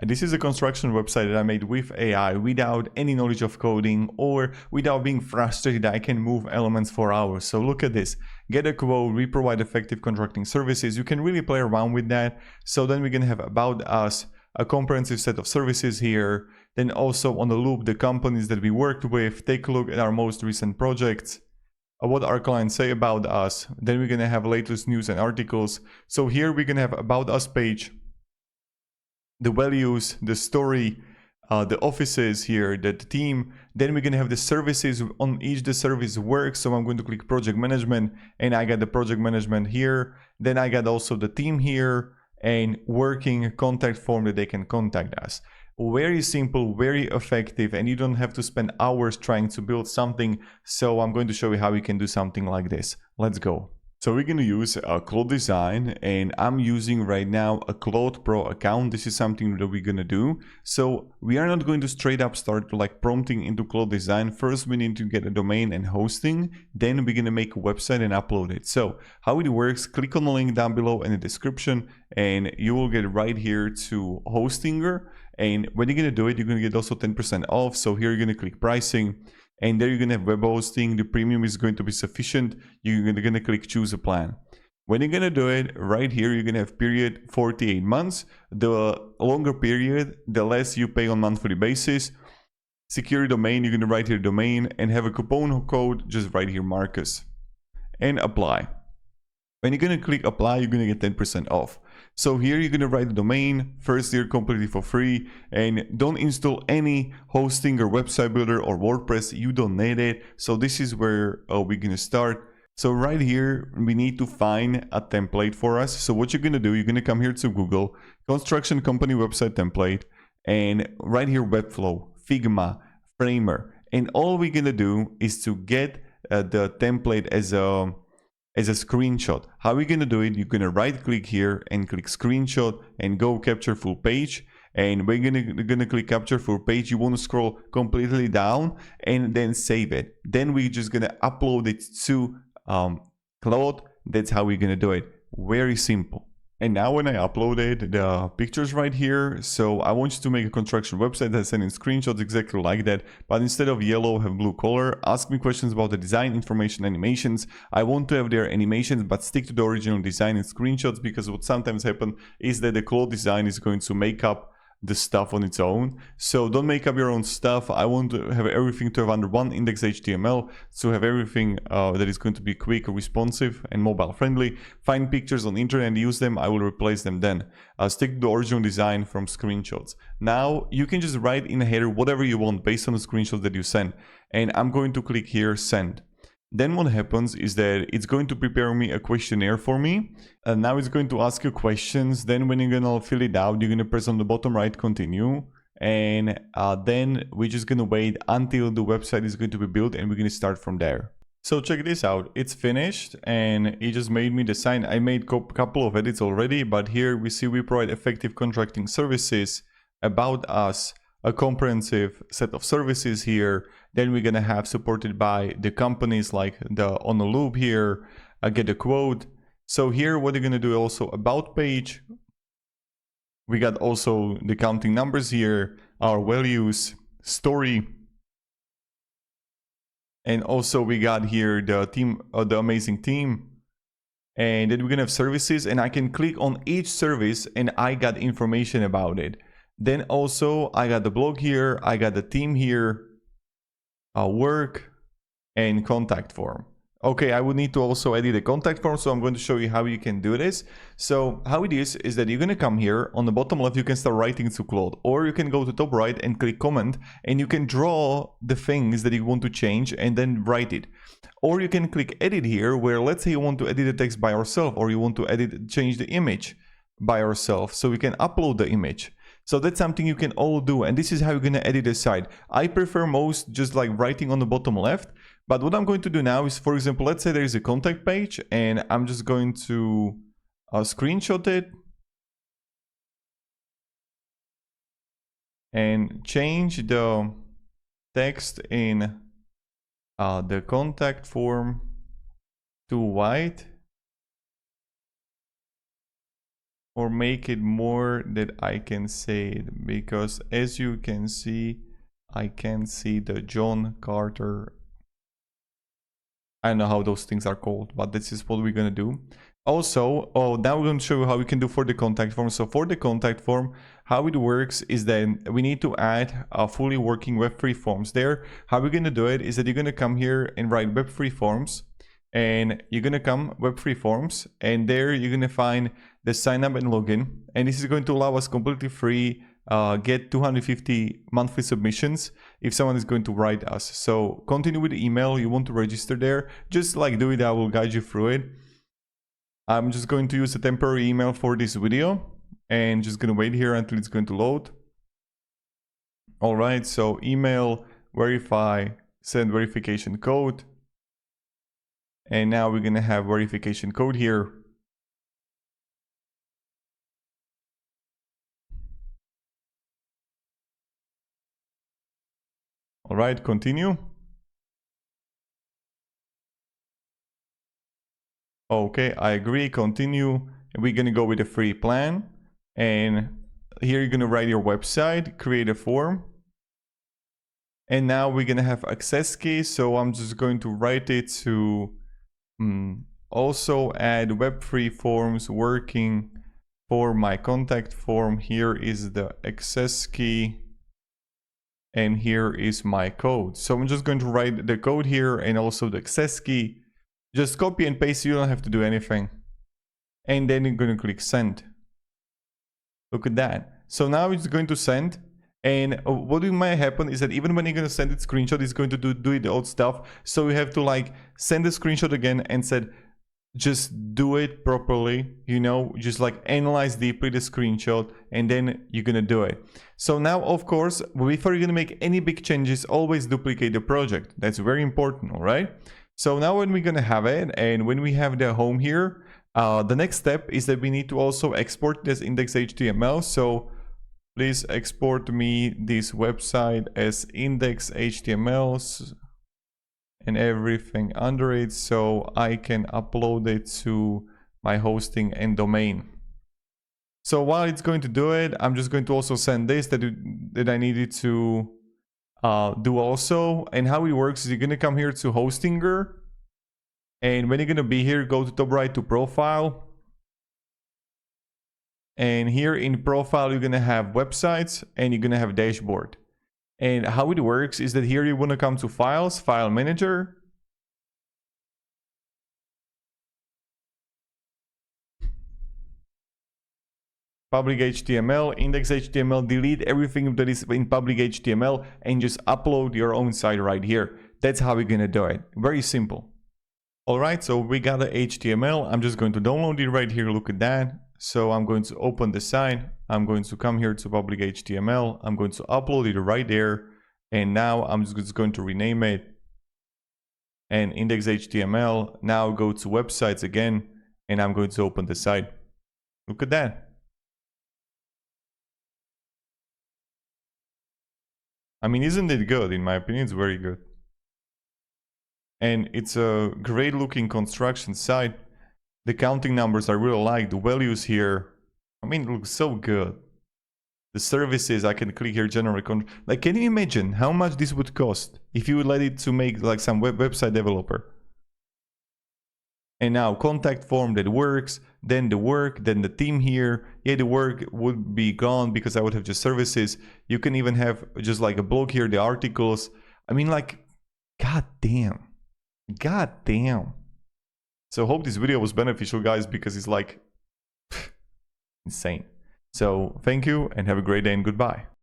This is a construction website that I made with AI without any knowledge of coding or without being frustrated I can move elements for hours. So look at this. Get a quote, we provide effective contracting services. You can really play around with that. So then we're going to have about us, a comprehensive set of services here. Then also on the loop, the companies that we worked with. Take a look at our most recent projects. What our clients say about us. Then we're going to have latest news and articles. So here we're going to have about us page, the values, the story, the offices here, the team. Then we're going to have the services. On each the service works. So I'm going to click project management and I got the project management here. Then I got also the team here and working contact form that they can contact us. Very simple, very effective, and you don't have to spend hours trying to build something. So I'm going to show you how you can do something like this. Let's go. So we're going to use a Claude Design, and I'm using right now a Claude Pro account. This is something that we're going to do. So we are not going to straight up start like prompting into Claude Design. First, we need to get a domain and hosting. Then we're going to make a website and upload it. So how it works, click on the link down below in the description, and you will get right here to Hostinger. And when you're going to do it, you're going to get also 10% off. So here you're going to click pricing. And there you're going to have web hosting. The premium is going to be sufficient. You're going to click choose a plan. When you're going to do it, right here, you're going to have period 48 months. The longer period, the less you pay on monthly basis. Secure domain, you're going to write here domain and have a coupon code, just write here Marcus. And apply. When you're going to click apply, you're going to get 10% off. So here you're going to write the domain, first year completely for free, and don't install any hosting or website builder or WordPress. You don't need it. So this is where we're going to start. So right here, we need to find a template for us. So what you're going to do, you're going to come here to Google, construction company website template, and right here, Webflow, Figma, Framer. And all we're going to do is to get the template as a screenshot. How are we going to do it? You're going to right click here and click screenshot and go capture full page. And we're going to click capture full page. You want to scroll completely down and then save it. Then we're just going to upload it to Claude. That's how we're going to do it. Very simple. And now when I uploaded the pictures right here, so I want you to make a construction website that sends in screenshots exactly like that, but instead of yellow, have blue color. Ask me questions about the design, information, animations. I want to have their animations, but stick to the original design and screenshots, because what sometimes happens is that the Claude Design is going to make up the stuff on its own. So don't make up your own stuff. I want to have everything to have under one index HTML, to have everything that is going to be quick, responsive, and mobile friendly. Find pictures on the internet and use them. I will replace them then. Stick to the original design from screenshots. Now you can just write in a header whatever you want based on the screenshots that you send. And I'm going to click here, send. Then what happens is that it's going to prepare me a questionnaire for me. And now it's going to ask you questions. Then when you're going to fill it out, you're going to press on the bottom right, continue. And then we're just going to wait until the website is going to be built, and we're going to start from there. So check this out. It's finished and it just made me the sign. I made a couple of edits already, but here we see we provide effective contracting services, about us, a comprehensive set of services here. Then we're gonna have supported by the companies like the on the loop here, get a quote. So here what you're gonna do also about page. We got also the counting numbers here, our values, story. And also we got here the team, the amazing team. And then we're gonna have services, and I can click on each service and I got information about it. Then also I got the blog here, I got the team here, work, and contact form. Okay, I would need to also edit the contact form, so I'm going to show you how you can do this. So how it is that you're going to come here on the bottom left, you can start writing to Claude, or you can go to top right and click comment, and you can draw the things that you want to change and then write it. Or you can click edit here, where let's say you want to edit the text by yourself, or you want to change the image by yourself, so you can upload the image. So that's something you can all do, and this is how you're going to edit the site. I prefer most just like writing on the bottom left, but what I'm going to do now is, for example, let's say there is a contact page, and I'm just going to screenshot it and change the text in the contact form to white. or make it more that I can say it, because as you can see, I can see the John Carter. I don't know how those things are called, but this is what we're gonna do. Also, now we're going to show you how we can do for the contact form. So for the contact form, how it works is that we need to add a fully working Web3 forms there. How we're going to do it is that you're going to come here and write Web3 forms, and you're going to come Web3 forms, and there you're going to find the sign up and login. And this is going to allow us completely free get 250 monthly submissions if someone is going to write us. So continue with the email you want to register there. Just like do it, I will guide you through it. I'm just going to use a temporary email for this video and just gonna wait here until it's going to load. All right, so email, verify, send verification code. And now we're gonna have verification code here. All right, continue. Okay, I agree, continue. We're gonna go with a free plan. And here you're gonna write your website, create a form. And now we're gonna have access key. So I'm just going to write it to also add Web3 forms working for my contact form. Here is the access key. And here is my code. So I'm just going to write the code here and also the access key. Just copy and paste, you don't have to do anything. And then you're going to click send. Look at that. So now it's going to send. And what might happen is that even when you're going to send it screenshot, it's going to do the old stuff. So you have to like send the screenshot again and said, just do it properly, you know, just like analyze deeply the screenshot and then you're gonna do it. So now, of course, before you're gonna make any big changes, always duplicate the project. That's very important, all right? So now when we're gonna have it and when we have the home here, the next step is that we need to also export this index.html. So please export me this website as index.html and everything under it, so I can upload it to my hosting and domain. So while it's going to do it, I'm just going to also send this that I needed to do also. And how it works is you're gonna come here to Hostinger, and when you're gonna be here, go to top right to profile. And here in profile, you're gonna have websites and you're gonna have dashboard. And how it works is that here you want to come to files, file manager. Public HTML, index HTML, delete everything that is in public HTML and just upload your own site right here. That's how we're going to do it. Very simple. All right, so we got the HTML. I'm just going to download it right here. Look at that. So I'm going to open the site. I'm going to come here to public HTML. I'm going to upload it right there. And now I'm just going to rename it and index.html. Now go to websites again, and I'm going to open the site. Look at that. I mean, isn't it good? In my opinion, it's very good. And it's a great looking construction site. The counting numbers I really like. The values here, I mean, it looks so good. The services, I can click here, general contract. Like, can you imagine how much this would cost if you would let it to make like some website developer? And now contact form that works, then the work, then the team here. Yeah, the work would be gone because I would have just services. You can even have just like a blog here, the articles. I mean, like, god damn. God damn. So hope this video was beneficial, guys, because it's like insane. So thank you and have a great day and goodbye.